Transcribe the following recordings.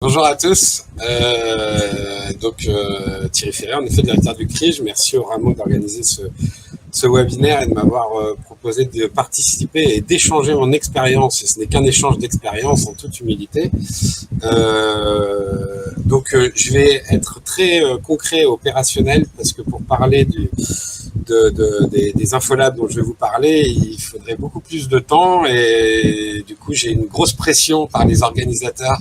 Bonjour à tous. Thierry Ferrer, en effet, directeur du CRIJ. Merci au Rameau d'organiser ce webinaire et de m'avoir proposé de participer et d'échanger mon expérience. Et ce n'est qu'un échange d'expérience en toute humilité. Je vais être très concret, opérationnel, parce que pour parler des infolabs dont je vais vous parler, il faudrait beaucoup plus de temps et du coup j'ai une grosse pression par les organisateurs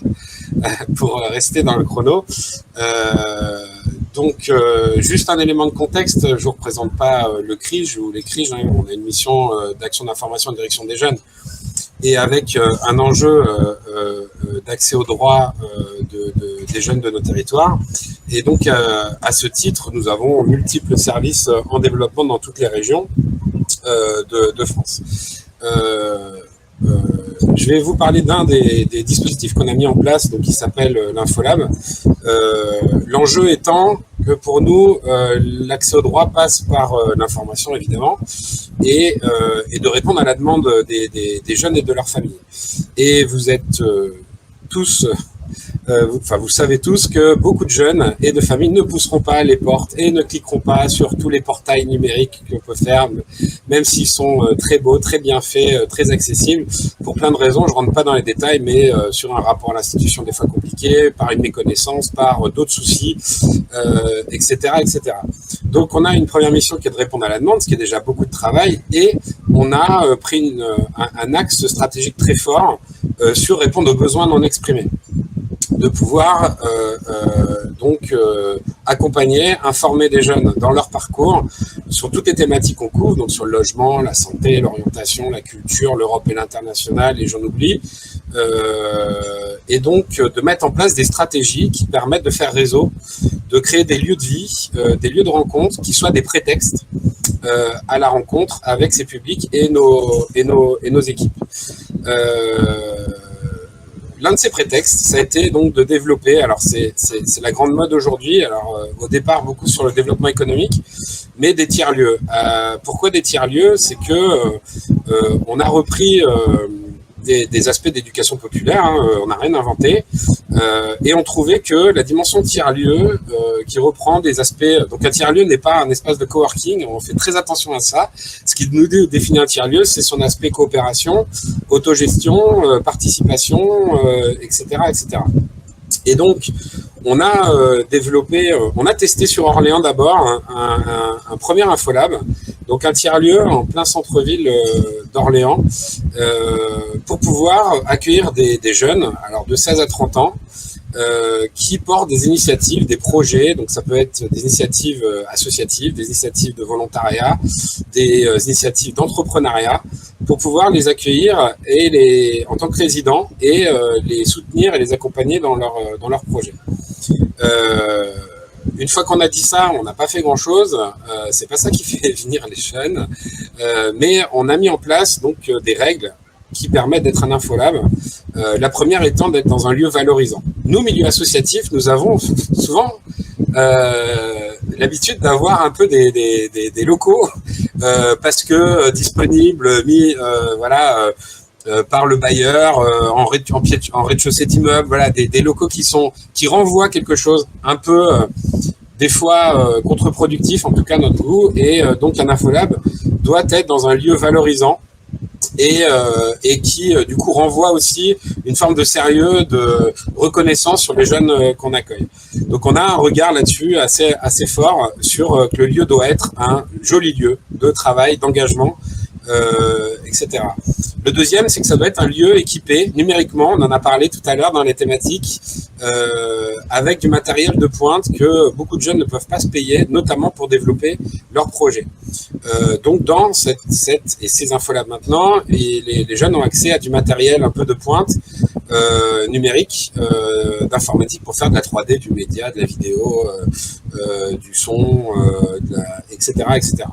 pour rester dans le chrono. Juste un élément de contexte, je ne vous représente pas le CRIJ ou les CRIJ, on a une mission d'action d'information en direction des jeunes et avec un enjeu d'accès aux droits des jeunes de nos territoires. Et donc, à ce titre, nous avons multiples services en développement dans toutes les régions de France. Je vais vous parler d'un des dispositifs qu'on a mis en place, donc qui s'appelle l'Infolab. L'enjeu étant que pour nous, l'accès au droit passe par l'information, évidemment, et de répondre à la demande des jeunes et de leurs familles. Et vous êtes tous... vous savez tous que beaucoup de jeunes et de familles ne pousseront pas les portes et ne cliqueront pas sur tous les portails numériques qu'on peut faire, même s'ils sont très beaux, très bien faits, très accessibles, pour plein de raisons. Je ne rentre pas dans les détails, mais sur un rapport à l'institution des fois compliqué, par une méconnaissance, par d'autres soucis, etc., etc. Donc on a une première mission qui est de répondre à la demande, ce qui est déjà beaucoup de travail, et on a pris un axe stratégique très fort sur répondre aux besoins non exprimés, de pouvoir accompagner, informer des jeunes dans leur parcours sur toutes les thématiques qu'on couvre, donc sur le logement, la santé, l'orientation, la culture, l'Europe et l'international, et j'en oublie, et donc de mettre en place des stratégies qui permettent de faire réseau, de créer des lieux de vie, des lieux de rencontre qui soient des prétextes à la rencontre avec ces publics et nos équipes. L'un de ces prétextes, ça a été donc de développer, alors c'est la grande mode aujourd'hui, alors au départ beaucoup sur le développement économique, mais des tiers-lieux. Pourquoi des tiers-lieux? C'est que on a repris des aspects d'éducation populaire, on n'a rien inventé, et on trouvait que la dimension tiers-lieu qui reprend des aspects, donc un tiers-lieu n'est pas un espace de coworking, on fait très attention à ça. Ce qui nous définit un tiers-lieu, c'est son aspect coopération, autogestion, participation, etc., etc. Et donc, on a on a testé sur Orléans d'abord un premier infolab, donc un tiers-lieu en plein centre-ville d'Orléans, pour pouvoir accueillir des jeunes, alors de 16 à 30 ans, qui portent des initiatives, des projets, donc ça peut être des initiatives associatives, des initiatives de volontariat, des initiatives d'entrepreneuriat, pour pouvoir les accueillir et en tant que résidents et les soutenir et les accompagner dans leurs projets. Une fois qu'on a dit ça, on n'a pas fait grand-chose. C'est pas ça qui fait venir les jeunes, mais on a mis en place donc des règles qui permettent d'être un infolab. La première étant d'être dans un lieu valorisant. Nous, milieu associatif, nous avons souvent l'habitude d'avoir un peu des locaux parce que disponibles, mis par le bailleur en rez-de-chaussée d'immeuble, voilà, des locaux qui renvoient quelque chose un peu des fois contre-productif, en tout cas notre goût, et donc un infolab doit être dans un lieu valorisant et qui du coup renvoie aussi une forme de sérieux, de reconnaissance sur les jeunes qu'on accueille. Donc on a un regard là-dessus assez fort sur que le lieu doit être un joli lieu de travail, d'engagement, etc. Le deuxième, c'est que ça doit être un lieu équipé numériquement, on en a parlé tout à l'heure dans les thématiques, avec du matériel de pointe que beaucoup de jeunes ne peuvent pas se payer, notamment pour développer leurs projets. Donc dans ces infolabs maintenant, les jeunes ont accès à du matériel un peu de pointe, numérique, d'informatique pour faire de la 3D, du média, de la vidéo, du son, etc., etc.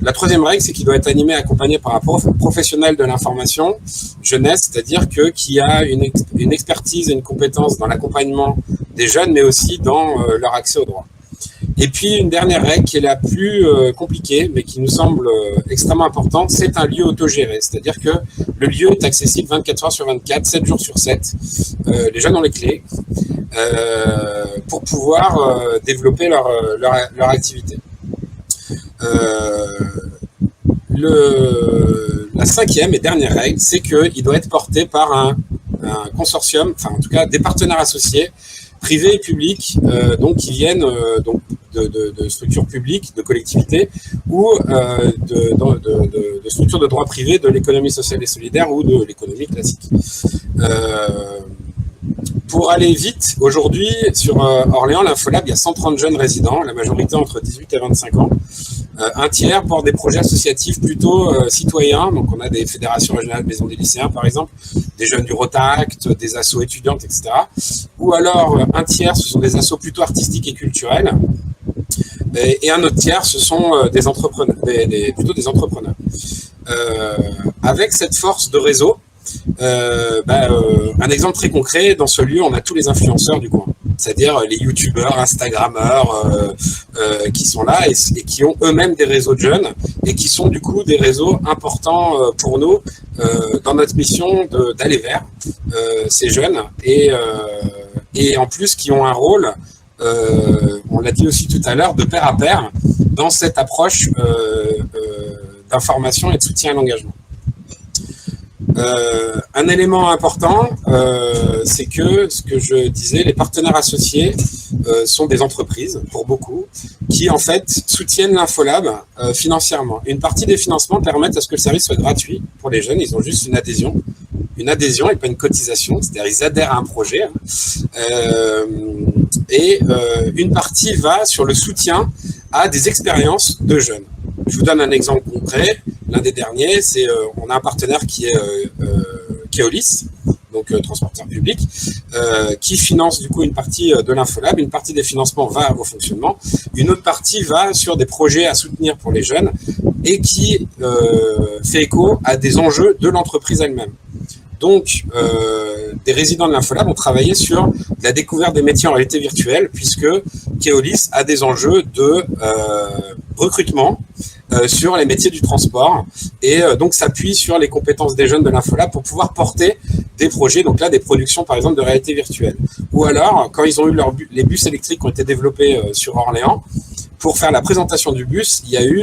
La troisième règle, c'est qu'il doit être animé et accompagné par un professionnel de l'information jeunesse, c'est-à-dire qui a une expertise et une compétence dans l'accompagnement des jeunes, mais aussi dans leur accès au droit. Et puis une dernière règle qui est la plus compliquée, mais qui nous semble extrêmement importante, c'est un lieu autogéré. C'est-à-dire que le lieu est accessible 24 heures sur 24, 7 jours sur 7. Les jeunes ont les clés pour pouvoir développer leur activité. La cinquième et dernière règle, c'est qu'il doit être porté par un consortium, enfin en tout cas des partenaires associés, privés et publics, donc qui viennent donc de structures publiques, de collectivités ou de structures de droit privé, de l'économie sociale et solidaire ou de l'économie classique. Pour aller vite, aujourd'hui, sur Orléans, l'Infolab, il y a 130 jeunes résidents, la majorité entre 18 et 25 ans. Un tiers pour des projets associatifs plutôt citoyens. Donc, on a des fédérations régionales de maisons des lycéens, par exemple, des jeunes du Rotact, des assos étudiantes, etc. Ou alors, un tiers, ce sont des assos plutôt artistiques et culturels. Et un autre tiers, ce sont des entrepreneurs, plutôt des entrepreneurs. Avec cette force de réseau, un exemple très concret, dans ce lieu, on a tous les influenceurs du coin, c'est-à-dire les youtubeurs, instagrammeurs qui sont là et qui ont eux-mêmes des réseaux de jeunes et qui sont du coup des réseaux importants pour nous dans notre mission d'aller vers ces jeunes et en plus qui ont un rôle, on l'a dit aussi tout à l'heure, de pair à pair dans cette approche d'information et de soutien à l'engagement. Un élément important, c'est que, ce que je disais, les partenaires associés sont des entreprises, pour beaucoup, qui en fait soutiennent l'Infolab financièrement. Une partie des financements permettent à ce que le service soit gratuit pour les jeunes, ils ont juste une adhésion et pas une cotisation, c'est-à-dire ils adhèrent à un projet. Une partie va sur le soutien à des expériences de jeunes. Je vous donne un exemple concret. L'un des derniers, c'est on a un partenaire qui est Keolis, donc transporteur public, qui finance du coup une partie de l'Infolab. Une partie des financements va au fonctionnement, une autre partie va sur des projets à soutenir pour les jeunes et qui fait écho à des enjeux de l'entreprise elle-même. Donc, des résidents de l'Infolab ont travaillé sur la découverte des métiers en réalité virtuelle, puisque Keolis a des enjeux de recrutement sur les métiers du transport et donc s'appuie sur les compétences des jeunes de l'Infolab pour pouvoir porter des projets, donc là des productions par exemple de réalité virtuelle. Ou alors, quand ils ont eu les bus électriques qui ont été développés sur Orléans, pour faire la présentation du bus, il y a eu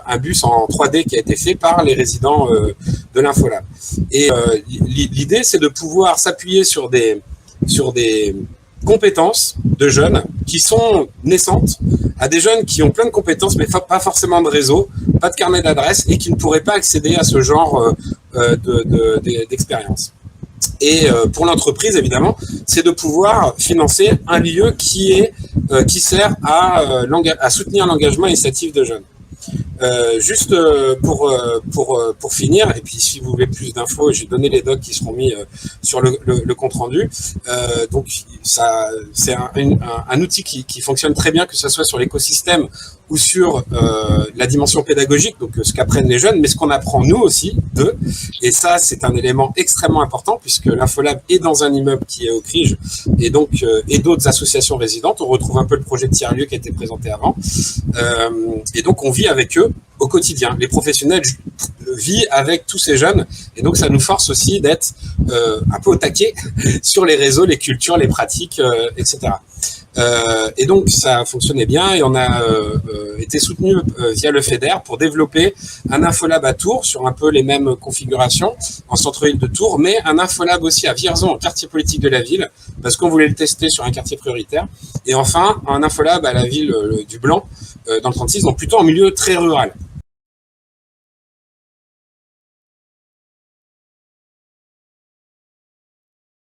un bus en 3D qui a été fait par les résidents de l'Infolab. Et l'idée, c'est de pouvoir s'appuyer sur des compétences de jeunes qui sont naissantes, à des jeunes qui ont plein de compétences, mais pas forcément de réseau, pas de carnet d'adresse, et qui ne pourraient pas accéder à ce genre d'expérience. Et pour l'entreprise, évidemment, c'est de pouvoir financer un lieu qui sert à soutenir l'engagement initiatif de jeunes. Juste pour finir, et puis si vous voulez plus d'infos, j'ai donné les docs qui seront mis sur le compte rendu. Donc ça, c'est un outil qui fonctionne très bien, que ce soit sur l'écosystème ou sur la dimension pédagogique, donc ce qu'apprennent les jeunes, mais ce qu'on apprend nous aussi d'eux. Et ça, c'est un élément extrêmement important, puisque l'Infolab est dans un immeuble qui est au Crige, et donc et d'autres associations résidentes. On retrouve un peu le projet de tiers-lieu qui a été présenté avant. Et donc, on vit avec eux au quotidien. Les professionnels vivent avec tous ces jeunes, et donc ça nous force aussi d'être un peu au taquet sur les réseaux, les cultures, les pratiques, etc. Et donc ça fonctionnait bien, et on a été soutenu via le FEDER pour développer un Infolab à Tours sur un peu les mêmes configurations en centre-ville de Tours, mais un Infolab aussi à Vierzon, en quartier politique de la ville, parce qu'on voulait le tester sur un quartier prioritaire, et enfin un Infolab à la ville du Blanc dans le 36, donc plutôt en milieu très rural.